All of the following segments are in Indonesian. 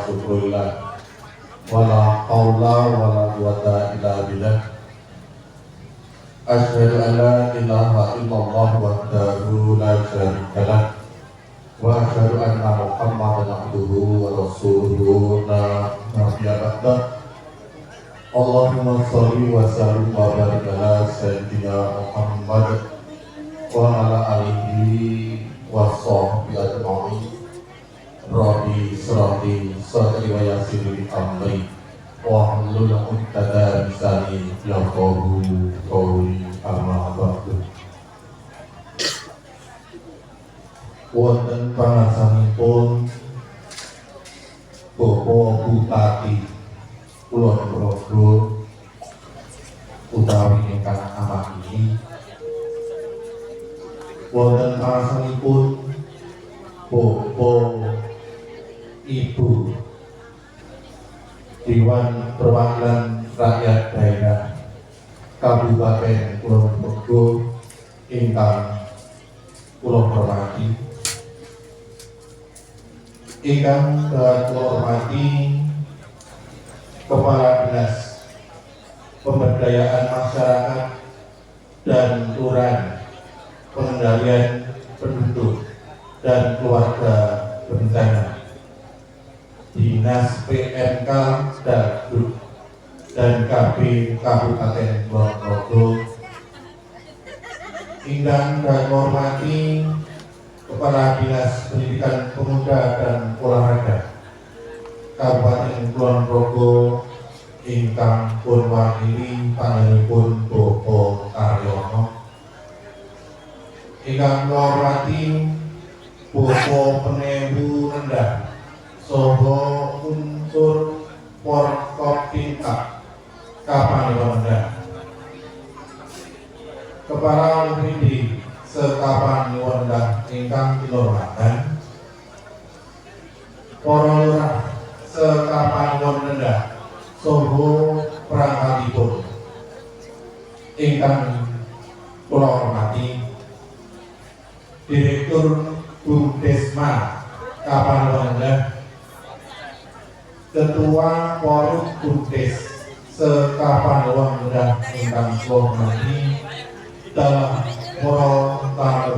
syukurillah. Wala haula wala quwata illa billah. Asyhadu an la ilaha illallah wahdahu la syarika lah. Wa asyhadu anna Muhammadan abduhu wa rasuluhu la nabiyya ba'dah. Allahumma sholli wa sallim wa barik ala sayyidina Muhammad wa ala alihi wa sahbihi ajma'in. Rabbi shrahli sadri wa yassir li amri wahlul 'uqdatam min lisani yafqahu qawli. Amma ba'du. Wonten pangasanipun Bapak Bupati Kulon Progo utawi ingkang amat ini, wonten pangasanipun Bapak Ibu Dewan Perwakilan Rakyat Daerah Kabupaten Kulon Progo ingkang kula hormati, ingkang kula hormati Kepala Dinas Pemberdayaan Masyarakat dan Kelurahan Pengendalian Penduduk dan Keluarga Berencana, Dinas PMK Dagduk dan KB Kabupaten Kulon Progo, ingkang hormati Kepala Dinas Pendidikan Pemuda dan Olahraga Kabupaten Kulon Progo, ingkang pun wakili panjenenganipun Bapak Karyono, ingkang hormati Bapak Penebu Rendah saha unsur Forkopimda Kapanewon Rendah, Kepala UPD Sekapanewon Rendah ingkang kinurmatan, para lurah Sekapanewon Rendah saha prangkatipun ingkang kula hormati, Direktur Bumdesma Kapanewon Rendah, Ketua Forum Bumdes Sekapanewon Rendah ingkang kula hormati, dalam para tamu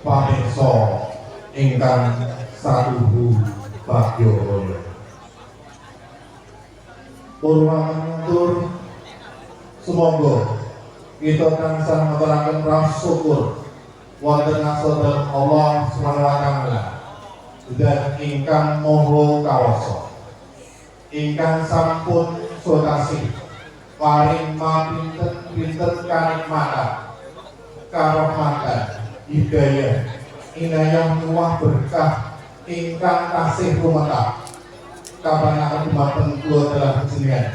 pamirsa ingkang saluhu bagya raya. Purwantur semoga kita tansah ngaturaken rasa syukur wonten ngasoten Allah Subhanahu wa taala dan ingkang maha kawasa, ingkang sampun sotasi paring mapinten-pinten kanikmatan, karahmatan, hidayah, inayah nuwah berkah ingkang tasih rumetap kapanaken dumateng kula dalam panjenengan,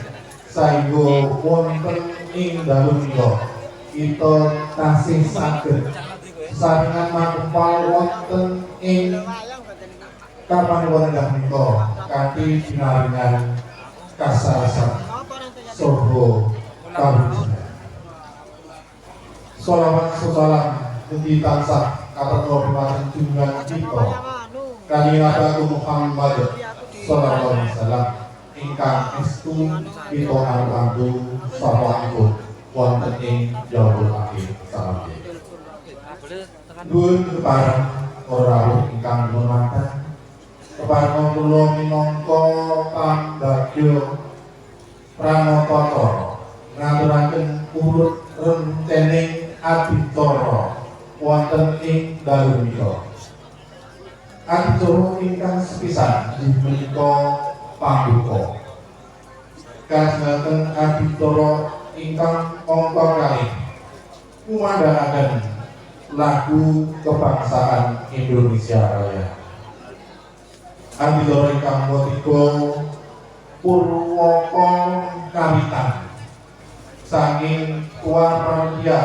saengga wonten ing dalem menika kita tasih saged saringan makempal wonten ing Kapanewon Rendah menika kanthi pinaringan kasarasan soho kawujudan. Sholawat salam mugi tansah kathah dumateng junjungan kita Kanjeng Nabi Muhammad sallallahu alaihi wasallam ingkang estu kita alu-alu sawanipun wonten ing yaumul akhir salam. Nuwun kepareng ora ingkang hormatan kepareng kula minangka pambagya pranata ngaturaken urut rentening adicara wonten ing dalu menika. Adicara ingkang sepisan inggih menika pambuka. Kajenengan adicara ingkang angka kalih kumandhangaken lagu kebangsaan Indonesia Raya. Adicara ingkang ketiga Purwaka Kawitan saking Tuan Panitia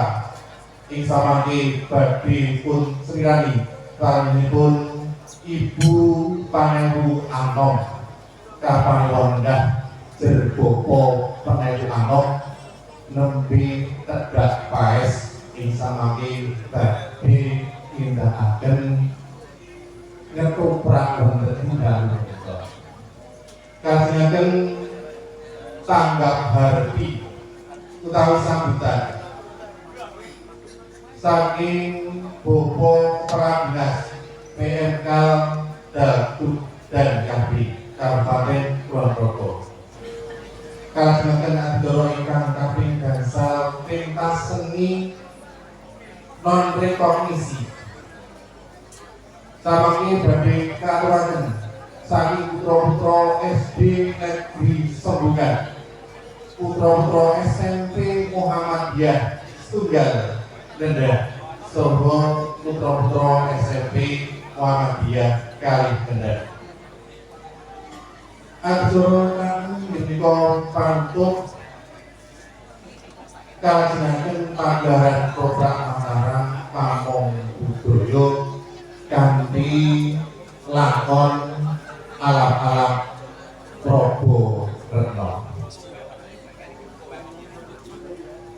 ing samangke badhe pun srirani panjenenganipun Ibu Panebu Anom Kapanewon Rendah Jerbopo Penebu Anom nembe tedak paes ing samangke badhe indakaken ngetoprak wonten ing dalu menika. lajengaken tanggap harti utawi sambutan saking Bopo Pradinas PMK Datuk dan Kabri Kabupaten Kulonprogo. Kalajengaken adoro ingkang kaping gangsal pentas seni non rekognisi samangke badhe katuraken saking putra-putra SD Negeri Sembungan, putra-putra SMP Muhammadiyah Setunggal Lendah, saha putra-putra SMP Muhammadiyah Kaligendah. Acara kami menika pantut kalajengaken pagelaran program acara Pamong Budaya kanthi lakon alap-alap Probo Retno.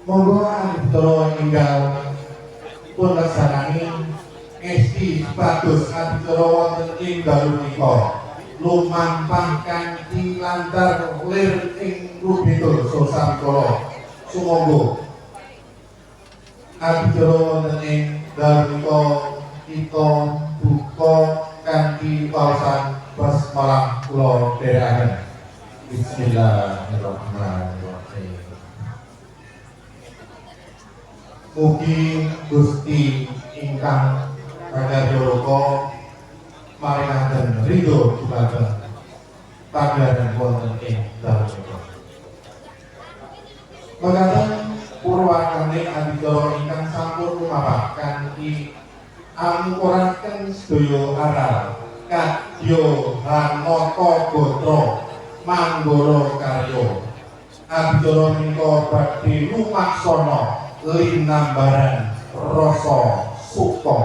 Monggo aditoro enggal pun laksanani ngesti bagus aditoro wonten ing dalu menika lumampah kanthi lantar lir ing rubitul sosantolo sumangga aditoro wonten ing dalu menika kita buka kanthi wawasan basmalah kula dherekaken. Bismillahirrahmanirrahim. Mugi Gusti ingkang Kadharyoka maringaken ridho dumateng pagelaran wonten ing dalem menika. Mekaten purwakane aditya ingkang sampun lumampah kanthi angkuraken sedaya aral kadya hanaka gotra manggara karya. Aditya menika badhe lumaksana linambaran rasa suka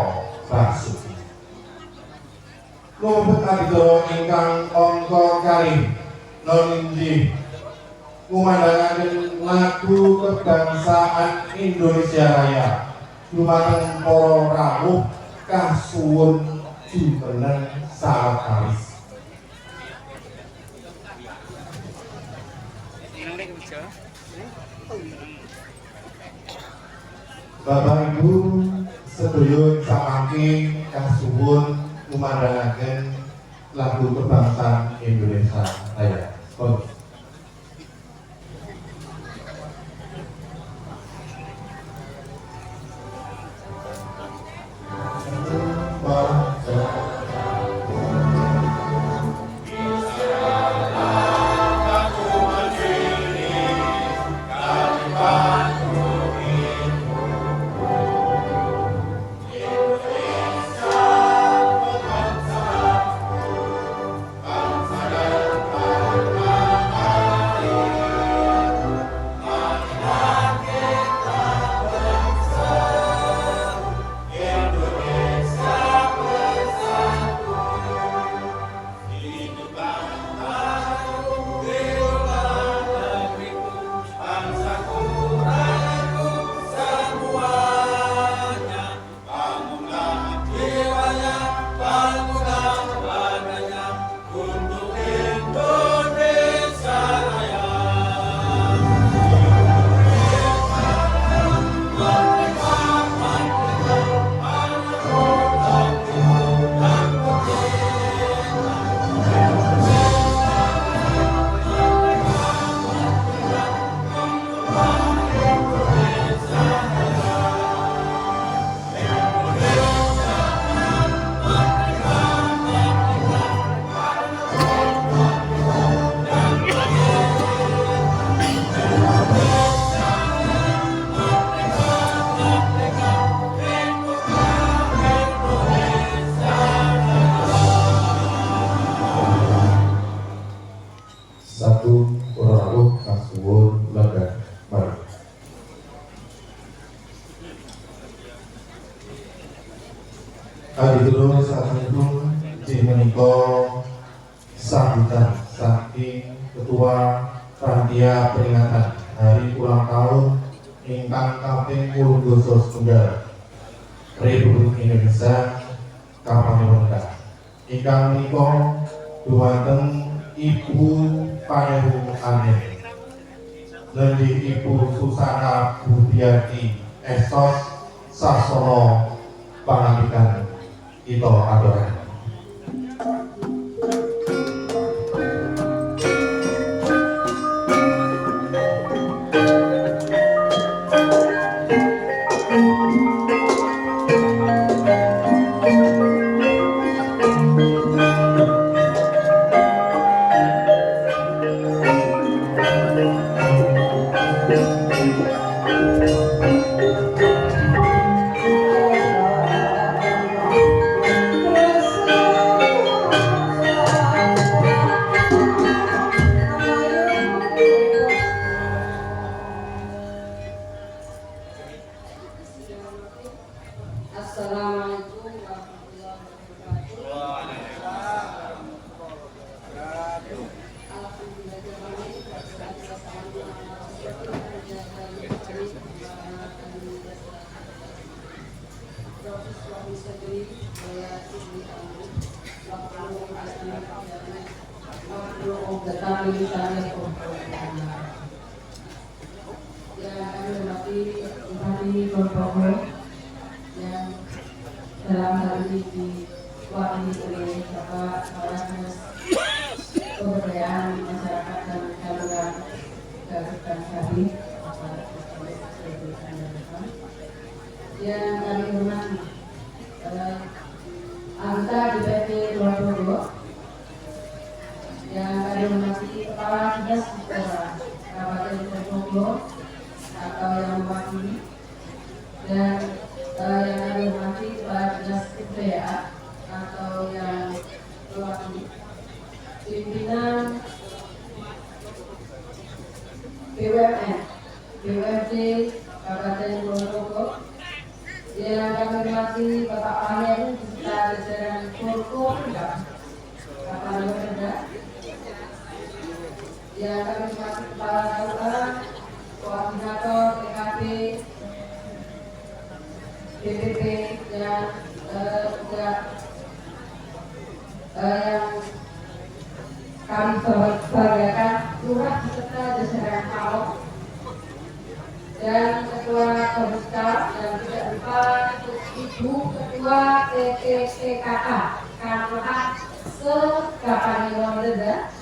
basuki. Lumebet aditya ingkang angka kalih nonjih ngumandhangaken lagu kebangsaan Indonesia Raya dumateng para rawuh kasuwun jumeneng sawetawis. Bapak Ibu sedaya samangke kasuwun ngumandhangaken lagu kebangsaan Indonesia Raya. Aditya sasampunipun inggih menika sambutan saking Ketua Panitia Peringatan Hari Ulang Tahun ingkang kaping 87 Republik Indonesia Kapanewon ingkang menika dumateng Ibu Panewu Amin. Lelih Ibu Susana Budiati Esos Sasono Pangambikan Ito Adoren. Assalamualaikum warahmatullahi wabarakatuh. Yang dalam hal ini diwakili oleh Bapak Kapolres Pemberdayaan Masyarakat dan Gabungan Garut dan Kami, yang kami hormati anggota DPP Purworejo, yang kami hormati Kepala Dinas Kabupaten Purworejo atau yang mewakili, dan yang kami hormati Kepala Dinas Kebudayaan atau yang mewakili, pimpinan BUMN, BUMD Kabupaten Purworejo, yang kami hormati Bapak Pahen beserta jajaran Forkopimda Kabupaten Purworejo, yang kami hormati Kepala KUA, Koordinator PKB, BPP, yang juga yang kami banggakan lurah beserta jajaran PAOK dan Ketua Komista, dan tidak lupa Ibu Ketua TPPKK Kanwah se-Kabupaten Purworejo,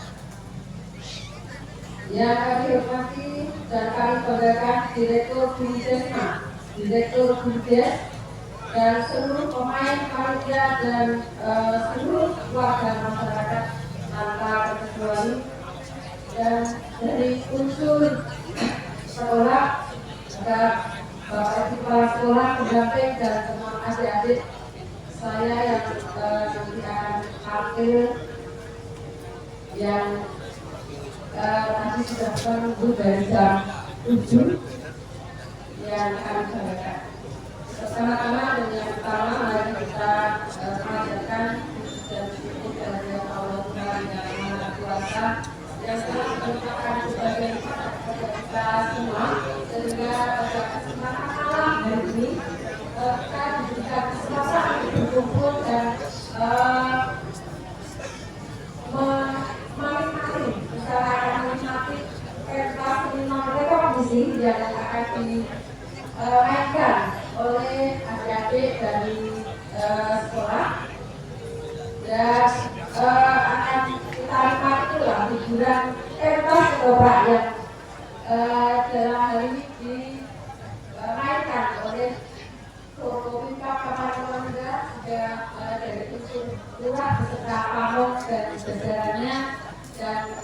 yang kami hormati dan kami banggakan Direktur Bidesma, Direktur Bides, dan seluruh pemain panitia dan seluruh warga masyarakat tanpa terkecuali, dan dari unsur sekolah ada Bapak Ibu Kepala Sekolah, pendamping, dan teman adik-adik saya yang nanti akan tampil, yang nanti sudah menunggu dari jam 7 yang kami sampaikan. Pertama-tama dan yang pertama, mari kita mengajarkan dan syukur kepada Allah Subhanahu Wa Taala yang telah menciptakan sebagai kita semua, sehingga pada kesempatan malam hari ini kita diberikan kesempatan untuk berkumpul dan menikmati, misalnya akan menikmati pentas seni rekognisi yang akan dimainkan oleh adik-adik dari sekolah, dan akan kita nikmati itulah hiburan pentas ketoprak yang dalam hal ini dimainkan oleh Forkopimda Kabupaten Purworejo, juga dari unsur lurah beserta pamong dan jajarannya, dan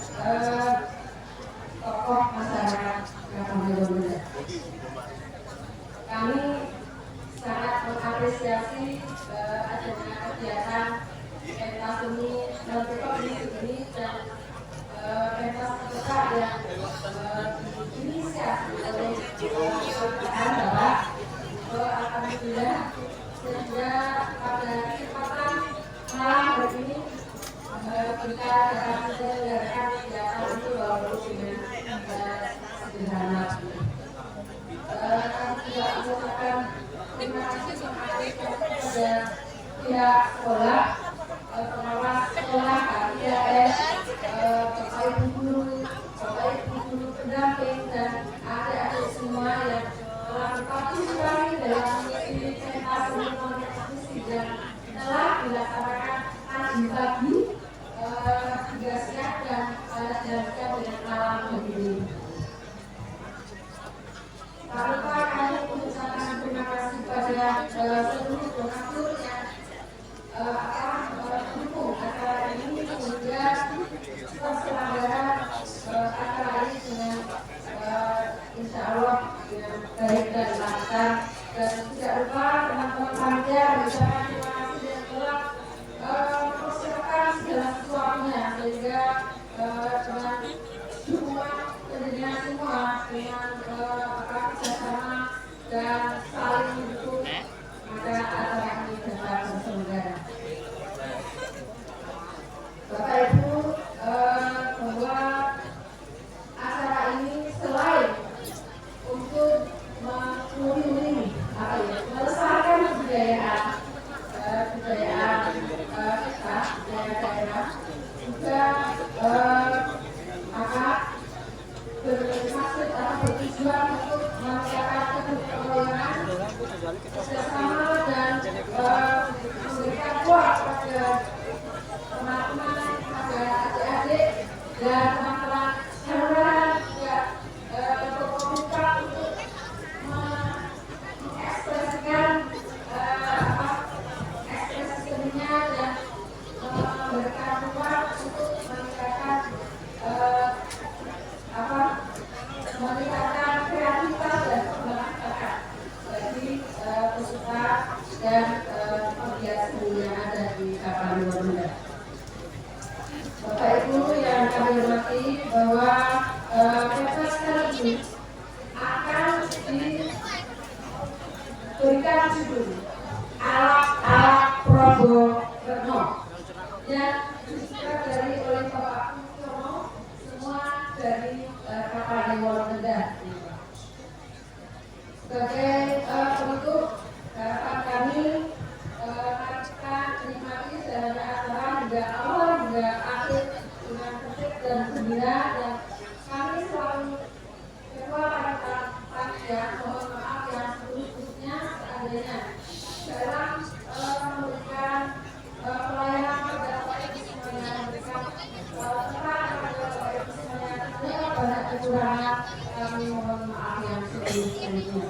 tokoh masyarakat Kabupaten Purworejo. Kami sangat mengapresiasi adanya kegiatan pentas seni rekognisi ini dan pentas ketoprak yang diinisiasi oleh Bapak. Alhamdulillah, sehingga pada kesempatan malam hari ini kita dapat menyelenggarakan kegiatan itu walaupun dengan sederhana. Kami juga mengucapkan terima kasih kepada pihak sekolah, pengawas sekolah, KPIS, Bapak Ibu guru, dengan dukungan pendidikan semua dengan kerjasama dan saling mendukung maka acara ini dapat terselenggara. Bapak Ibu, bahwa acara ini selain untuk melestarikan kebudayaan kita, budaya daerah, juga bermaksud atau bertujuan untuk meningkatkan keberagaman, kerjasama dan memberikan ruang pada teman-teman, pada adik-adik dan teman-teman saudara juga berkomunikasi untuk mengekspresikan ekspresi seninya dan memberikan ruang untuk meningkatkan meningkatkan kreativitas dan pengembangan bakat bagi peserta dan pegiat seni yang ada di kapal luar Bunda. Bapak Ibu yang kami hormati, bahwa pentas kali ini akan diberikan judul Alat-alat Probo Retno yang disutradari oleh Bapak Kuncoro, semua dari kapal luar Bunda. Sebagai penutup harapan kami, mari kita menikmati jalannya acara hingga awal hingga akhir dengan tertib dan gembira, dan kami selalu berdoa pada panitia mohon maaf yang seterusnya seandainya dalam memberikan pelayanan pada Bapak Ibu semuanya, memberikan peran pada Bapak Ibu semuanya, tentunya banyak kekurangan, kami mohon maaf yang seterusnya.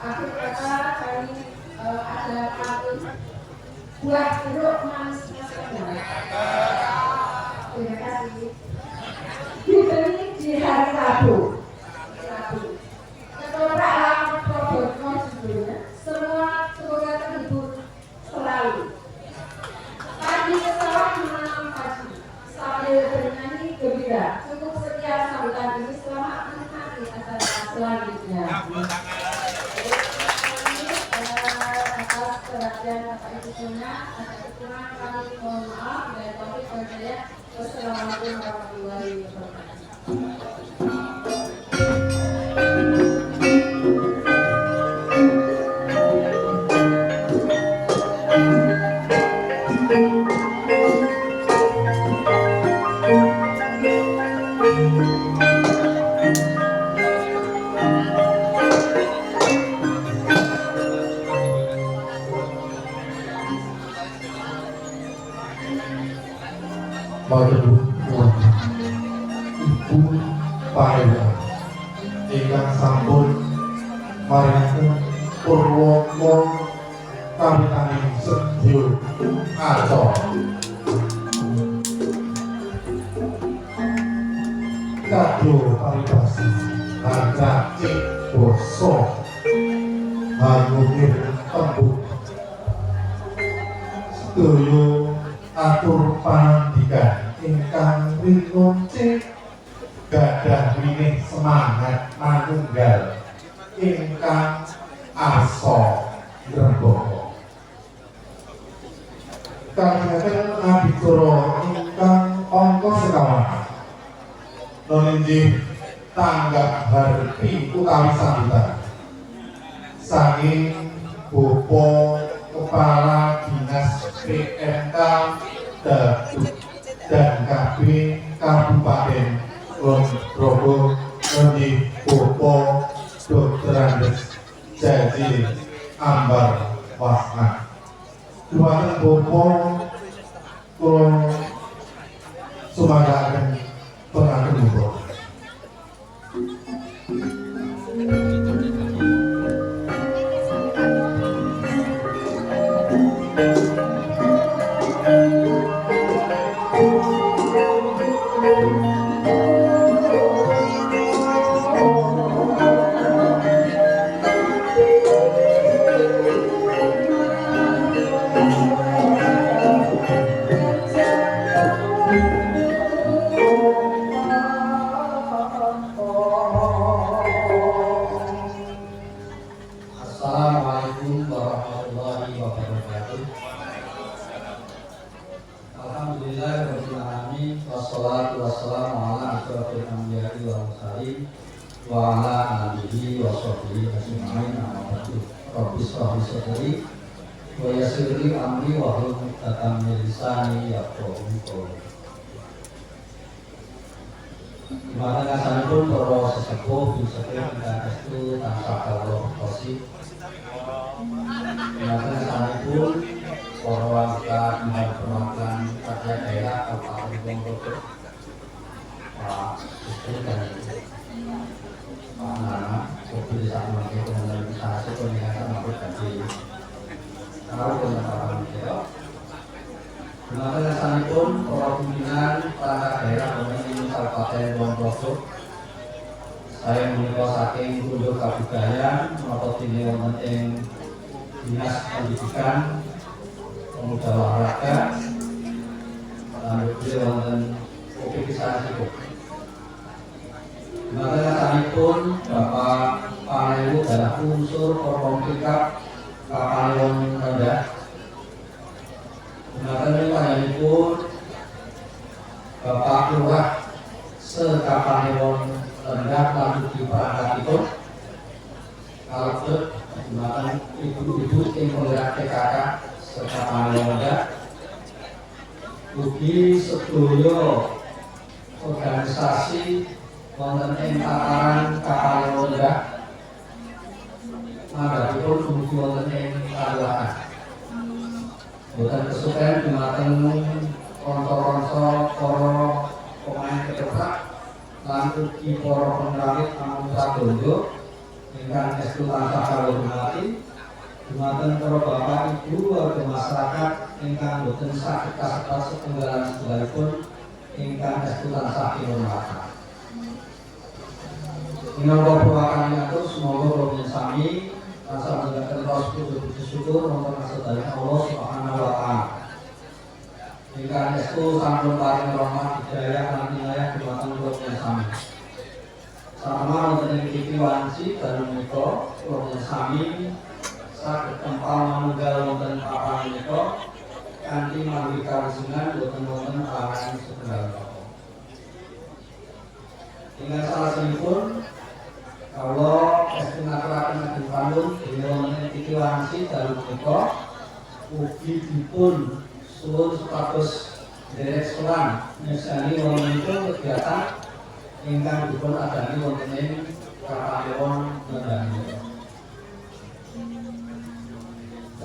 Akhir kata kami ada pantun buah jeruk manis masakan. Terima kasih. Diberi di hari Rabu. Ketoprak Probolinggo judulnya. Semua semoga terhibur selalu. Pagi sawah menanam padi sambil bernyanyi gembira. Cukup sekian sambutan ini, selamat menikmati acara selanjutnya. Atas perhatian Bapak Ibu semuanya, ada kekurangan kami mohon maaf dan taufiq wal hidayah. Wassalamualaikum warahmatullahi wabarakatuh. Ibu Parewa ingkang sampun maringaken purwaka kawitaning sedya acara kadya paribasa cacik basa hangukir tembung sedaya atur pangandikan ingkang rinunci gadah winih semangat manunggal ingkang asa ngrembaka. Kagiatan adicara ingkang angka sekawan nonenjih tanggap harti utawi sambutan saking Bapak Kepala Dinas PMK dan KB Kabupaten Probolinggo nggih Bapak Dr. Andes Jaji Ambar Wasna. Dumateng Bapak kula sumanggaken pengagem Bapak. Assalamualaikum warahmatullahi wabarakatuh. Alhamdulillahirabbil alamin wassalatu wassalamu ala asyrofil anbiya'i wal mursalin wa ala alihi wa sahbihi ajma'in. Amma ba'du. Rabbi shrah li sadri wa yassir li amri wa hlul 'uqdatam min lisani yafqahu qawli. Maka sanipun para sesepuh sesepuh ingkang estu tansah kawula berkasi. Maka sanipun para wanita ingkang perwakilan rakyat daerah Kabupaten Ponorogo, Pak Gubernur dan Pak Nana, Gubernur Desa Mangke Komandan Wisata Peningkatan Mabuk Gaji Karo Penetapan Desa. Maka sanipun para pimpinan perangkat daerah Pemerintah Kabupaten Ponorogo, saya menika saking Unjuk Kabudayan menapa dene wonten ing Dinas Pendidikan Pemuda Olahraga lan beliau wonten OPD Sipuk. Maka sanipun Bapak Panewu adalah unsur Korpomkap Kapanewon Rendah. Maka panjenenganipun Bapak Lurah Sekapanewon Rendah lan ugi perangkatipun kalebet maka ibu-ibu ing penggerak PKK Sekapanewon Rendah ugi sedaya organisasi wonten ing tataran Kapanewon Rendah madhapipun ugi wonten ing kalurahan. Bukan kesukaan dumateng konco-konco para pemain ketoprak lan ugi para pengrawit amun sadonya ingkang estu tansah kawuhurmati dumateng para bapak ibu warga masyarakat ingkang boten saged kasebat setunggalan-setunggalipun ingkang estu tansah kawuhurmati. Minangka perwakilan atus semoga kula sami tansah menjaga terus puji syukur wonten asradane Allah Subhanahu wa taala. Ingkang estu sampun paring rahmat hidayah lan inayah dumateng kula sami. Sama wonten ing TV wanci dalem menika kula sami saged tempal manunggal wonten papan menika kanthi mawi kawisungan boten wonten halangan setunggal apa. Ingkang salajengipun kalau estu ngaturaken ageng pandun dene wonten iki wanci dalu menika ugi dipun suwun supados derek sowan mirsani wonten kegiatan ingkang dipun adani wonten ing Kapanewon Rendah.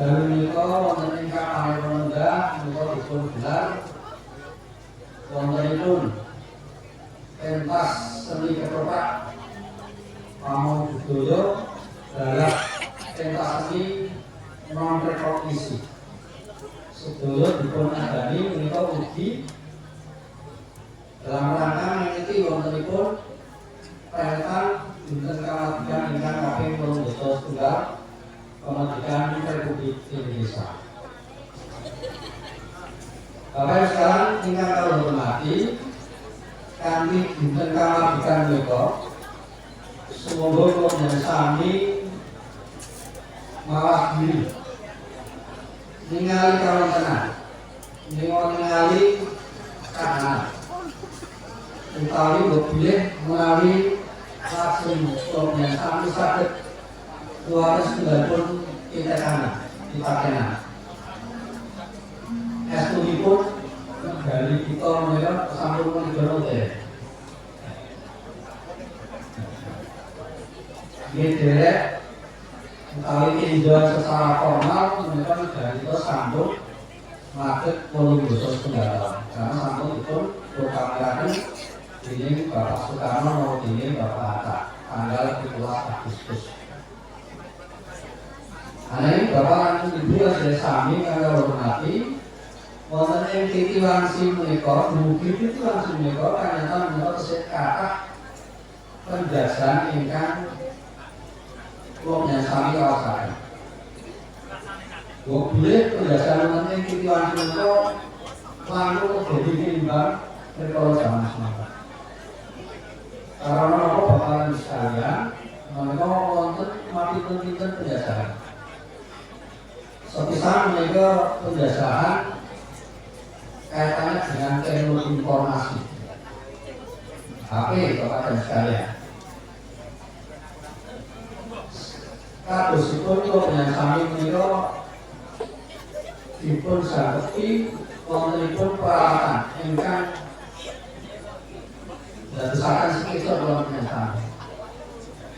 Dalu menika wonten ing Kapanewon Rendah menika dipun gelar wontenipun pentas seni ketoprak pamong budaya dalam pentas seni non rekognisi. Sedaya dipun adani menika ugi dalam rangka mengikuti wontenipun perhelatan dinten kamardikan ingkang kaping 87 kemerdekaan Republik Indonesia. Bapak sekarang ingkang kula hormati kanthi dinten kamardikan menika semoga kula sami mawas diri ningali kawontenan ningali kahanan utawi bilih menawi langsung kula sami saged waris pun kita kanan dipakenan estunipun dari kita menika sampun menggoro teh derek utawi tinjauan secara formal menika dari kita sampun maket 8 tahun karena sampun dipun proklamaken dening Bapak Soekarno maupun dening Bapak Hatta tanggal 17 Agustus. Aneh Bapak lan Ibu sedaya sami kangge hormati wonten ing titi wanci menika mugi titi wanci menika kanyatan menika tesih kathah penjelasan ingkang kula sami kawasaken. Boleh penjelasan wonten ing titi wanci menika langsung jadi timbang dari kalau zaman semangat. Karena apa bakalan sekalian, mereka wonten mati pinten penjajahan. Sepisah mereka penjajahan kaitannya dengan teknologi informasi. HP Bapak dan sekalian. Kadosipun kula sami menika dipun sageti wontenipun peralatan ingkang dadosaken sekitar kula sami.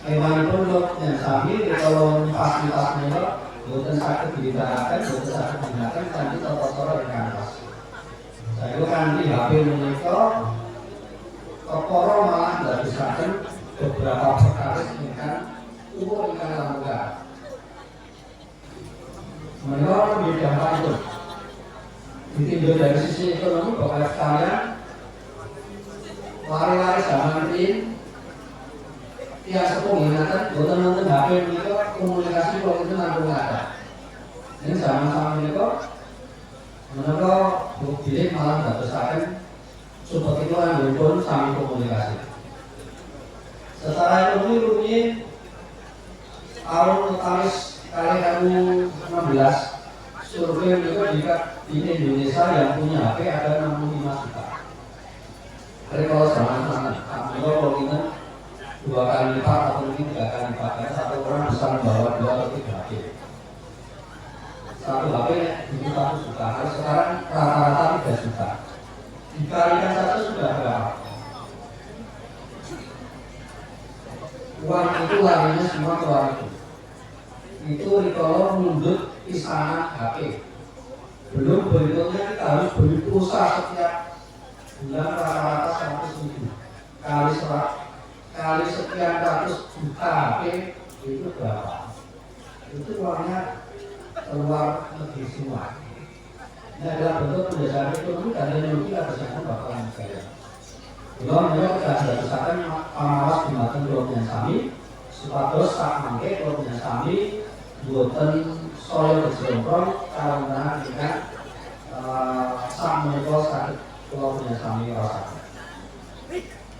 Emanipun kula sami kalau fasilitas menika boten saged dibicaraken, boten saged digunakan kanthi tata cara ingkang pas. Saya kanthi HP menika keporo malah dadosaken beberapa perkara ingkang umur ingkang langka. Mereka menjadi dampak itu. Ditinjau dari sisi ekonomi Bapak sekalian, lari-lari zaman ini yang sepengingatan boten nonton HP mereka komunikasi kalau itu langsung ada. Ini zaman-zaman mereka bukti malah dadosaken seperti itu yang pun sami komunikasi. Secara ekonomi rutin tahun Kamis kali 2016 survei juga di Indonesia yang punya HP ada 65 juta. Jadi kalau zaman kalau kita 2 kali lipat atau mungkin 3 kali lipat, karena satu orang bisa membawa 2 atau 3 HP. Satu HP itu 1 juta. Kalau sekarang rata-rata 3 juta. Dikalikan satu sudah berapa? Uang itu larinya semua keluar itu kalau menunduk pisanan HP. Belum berikutnya kita harus beli pulsa setiap bulan rata-rata 100.000 kali sekian ratus juta HP itu berapa? Itu uangnya keluar negeri semua. Ini adalah bentuk penjajahan ekonomi dan teknologi atasnya bakalan sekalian. Belum juga kita dadosaken pamawas dumateng kula sami supados sak mangke kula sami boten saya kejemprong karena dengan sak menika saged kula sami rasaken.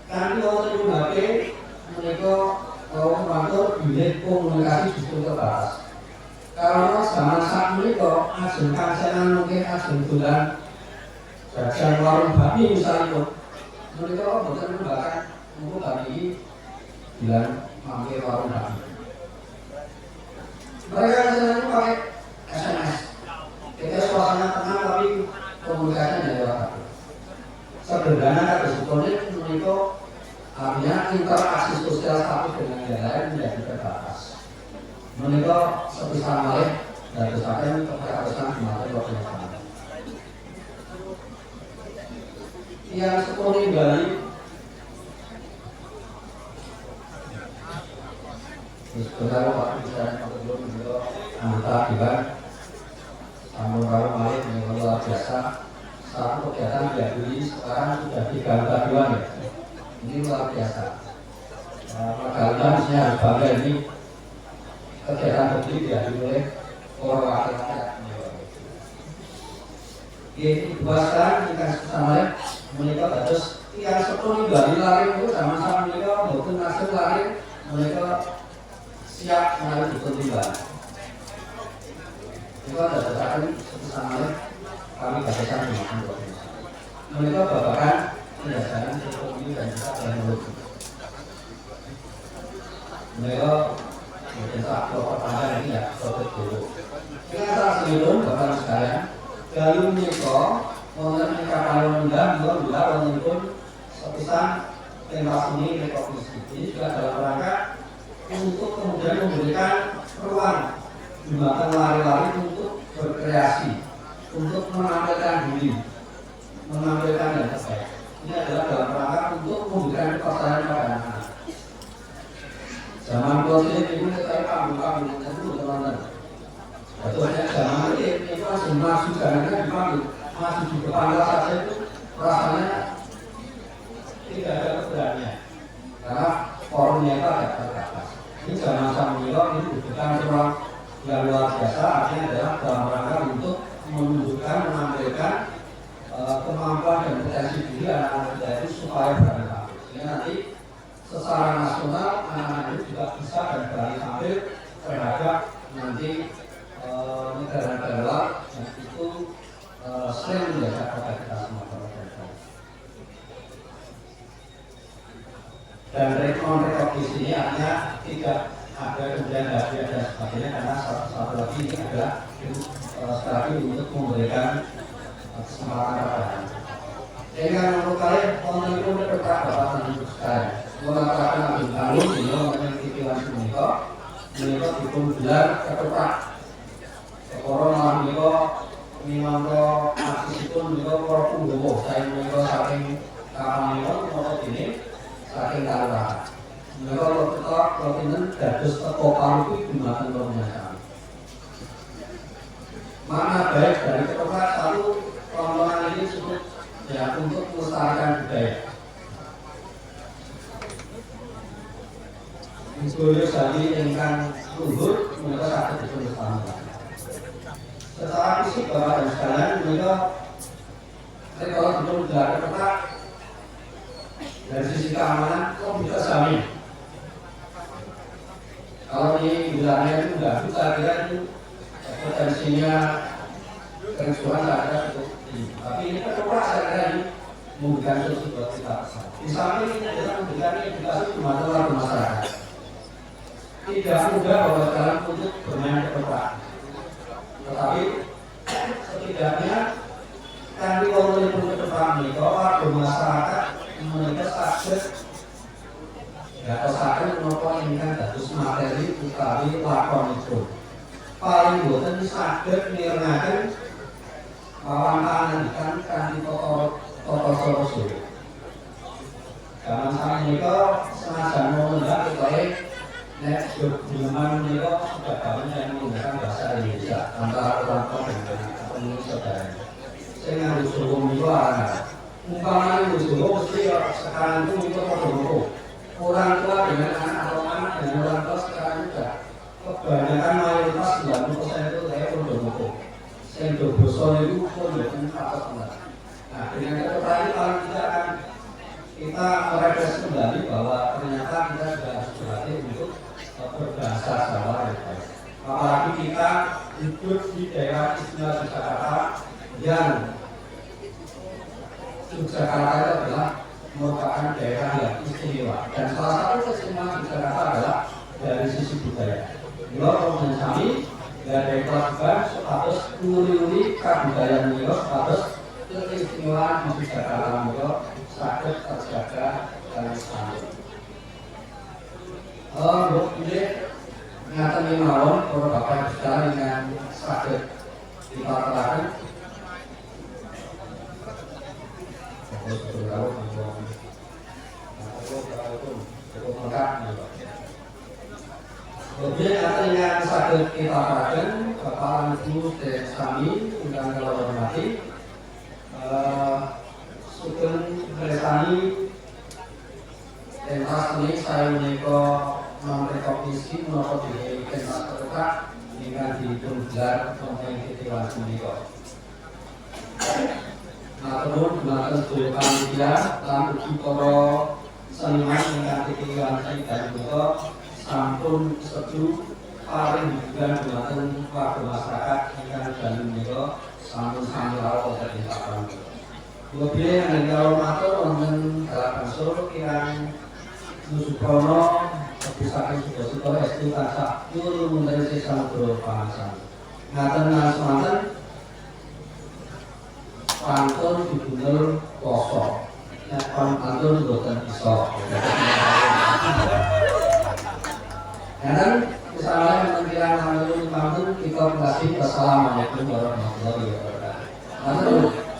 Kanthi wonten HP menika kula matur bilet komunikasi justru terbatas. Karena zaman saat menika ajeng kancenan mungkin ajeng dolan jajan warung bakmi misalnya menika boten bahkan mungkin tadi bilang mampir warung bakmi. Mereka kancenan pakai SMS. Kita suasana tenang tapi komunikasinya dari WhatsApp. Sederhana kata sebetulnya menika artinya interaksi sosial satu dengan yang lain menjadi terbatas. Menika sepisah malih dadosaken kepercayaan dumateng Bapak sama. Yang sepuluh Bali sebenarnya Pak Bicara Pak Gubernur anggota Dewan Sambung Baru Malih yang luar biasa. Satu kegiatan dihadiri sekarang sudah 3 anggota Dewan ya. Ini luar biasa. Kalian harus bangga ini kegiatan begini dihadiri oleh orang wakil rakyat. Ini dibahaskan dengan sama mereka terus yang sepuluh dari lari itu sama-sama mereka maupun nasib lari mereka siap menarik betul tiba. Mereka dadosaken sama kami dadosaken dengan provinsi. Mereka babakan penjajahan ekonomi dan juga teknologi. Mereka mungkin saat pertanyaan ini ya sobat dulu. Kita saat sebelum bapak sekalian, dalam menikah wonten ingkang kalundang juga wontenipun sepisan pentas seni rekognisi. Ini juga dalam rangka untuk kemudian memberikan ruang dumateng lari-lari untuk berkreasi, untuk menampilkan diri, menampilkan yang terbaik. Ini adalah dalam rangka untuk memberikan kepercayaan pada anak-anak. Zaman proses ini kita panggung-panggung itu teman-teman. Betulnya zaman ini masih masuk karena dipanggil, masih di depan saja itu rasanya tidak ada keberanian karena forumnya itu ada terbatas. Ini zaman sambil ini bukan ruang yang luar biasa, artinya adalah dalam rangka untuk menunjukkan, menampilkan supaya berani tampil. Sehingga nanti secara nasional anak-anak ini juga bisa dan berani tampil terhadap nanti negara-negara luar yang itu sering menjadi kota kita semua. Dan rekognisi ini artinya tidak ada kemudian dari dan sebagainya, karena satu lagi ini adalah sekali untuk memberikan kesempatan kepada sehingga menurut kalian konten itu berdekat bapak dan ibu sekalian mengatakan Abdul Karim beliau memiliki langsung menikah dipun gelar ketupat corona menikah minangka aksisipun menikah para punggawa saya menikah saking kapan menikah ini saking kalurahan menikah ketupat ketupat dados teko palu gunakan pernyataan makna baik dari ketupat satu rombongan ini cukup ya untuk melestarikan budaya. Budaya tadi ingkang luhur mereka sakit dilestarikan. Secara fisik bapak dan sekalian mereka kalau betul gelar ketat dari sisi keamanan kok bisa jamin. Kalau di gelarnya itu enggak bisa kira itu potensinya kerusuhan ada cukup tinggi. Tapi ini ketupat saya kira ini memberikan solusi buat kita. Di samping ini adalah memberikan edukasi kepada masyarakat. Tidak mudah bahwa dalam untuk bermain ketupat. Tetapi setidaknya kami kalau pun ketupat mereka warga masyarakat mereka sakit atau sakit melakukan ingin datus materi utawi lakon itu. Paling boten saged mirengake pawantanan ikan kanthi tata cara suwe. Zaman sameika senajan mengunggah kaya nek hubungan menika sudah bangun yang menggunakan bahasa Indonesia antara orang tua dan pemilik saudara. Sing nganggo Jawa menika ana. Umpamane Jawa mesti sekarang itu menika padha orang tua dengan anak atau anak dengan orang tua sekarang juga kebanyakan mayoritas 90% itu saya pondok saya doboso itu pondok patut benar. Nah dengan ketupat ini paling tidak akan kita merefleksi kembali bahwa ternyata kita sudah harus berlatih untuk berbahasa Jawa yang baik. Apalagi kita hidup di daerah istimewa Yogyakarta yang Yogyakarta itu adalah merupakan daerah yang istimewa dan salah satu keistimewaan Yogyakarta adalah dari sisi budaya. Beliau kemudian kami dari kewajiban status uri-uri kabudayaan beliau status keistimewaan di Jakarta beliau sakit terjaga dan selamat. Ini nyata mawon para bapak sekalian dengan sakit dipaparkan. Kemudian artinya sakit kita paparkan Bapak Ibu dan kami undang kalau hormati Sugeng Beresani pentas ini saya menika Menteri Komisi menapa di pentas ketupat ingkang dipun gelar wonten Ketiwan menika. Matur dumateng sedaya panitia lan ugi para seniman ingkang Ketiwan menika sampun setuju paring dukungan dumateng warga masyarakat ingkang dalem menika sampun sami rawuh dhateng papan. Lebih yang kalau matur wonten dalam unsur kirang Nusukrono kepisahan sudah SD tansah nyuruh menteri sisa bro pangsan. Ngaten semanten pantun dibundel kosong. Nek pantun boten iso. Dan misalnya menentukan menurut pantun kita kasih wassalamualaikum warahmatullahi wabarakatuh.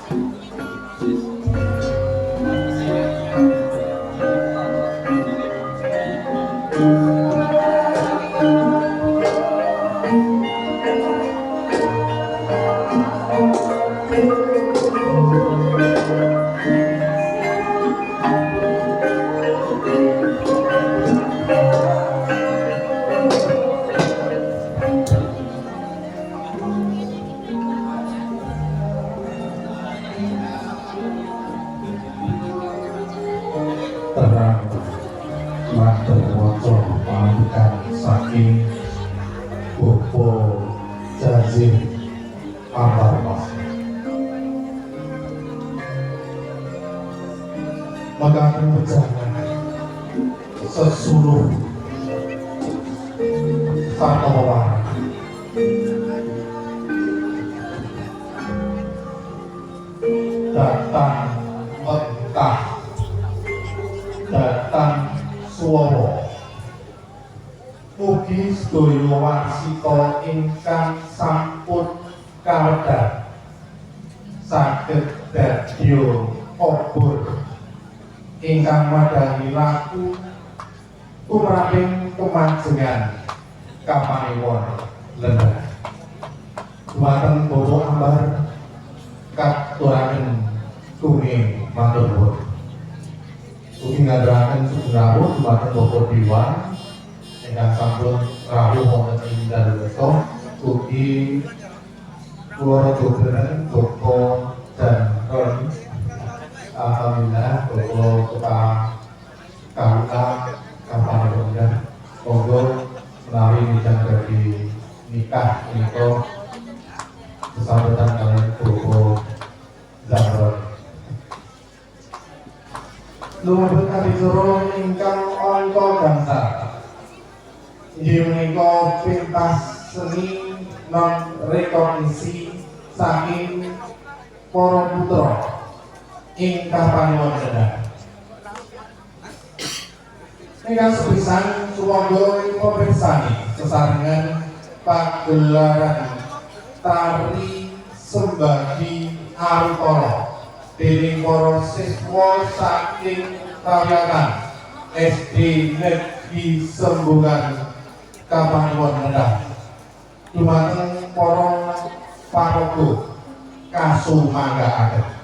terang matur waca pangandikan saking Bapak Jazim Ambarmas. Maka berjalan sesuluh Fatwa datang Mekah, datang Swara, mugi sedaya warsita ingkang sampun kawedat saged dadya obor ingkang madhangi laku tumraping kemajengan kapanewan lenggah. Dumateng Bapak Ambar katuraken tuwing matur nuwun. Ugi ngaturaken sugeng dumateng Bapak Dewan ingkang sampun rawuh wonten ing dalu ugi kula dodenen Bapak dan Ron. Alhamdulillah Bapak KUA kapan rendah monggo menawi midang bagi nikah menika bersambatan kalian Bapak Zahron. Lumebet kabicara ingkang angka gangsal inggih menika pentas seni non rekognisi saking para putra ingkang panuwun. Ingkang sepisan sumangga pamirsani sesarengan pagelaran tari sembagi arutara dening para siswa saking Kawiatan SD Negeri Sembungan Kapanuwun Rendah dumateng para paraga kasumanggaken.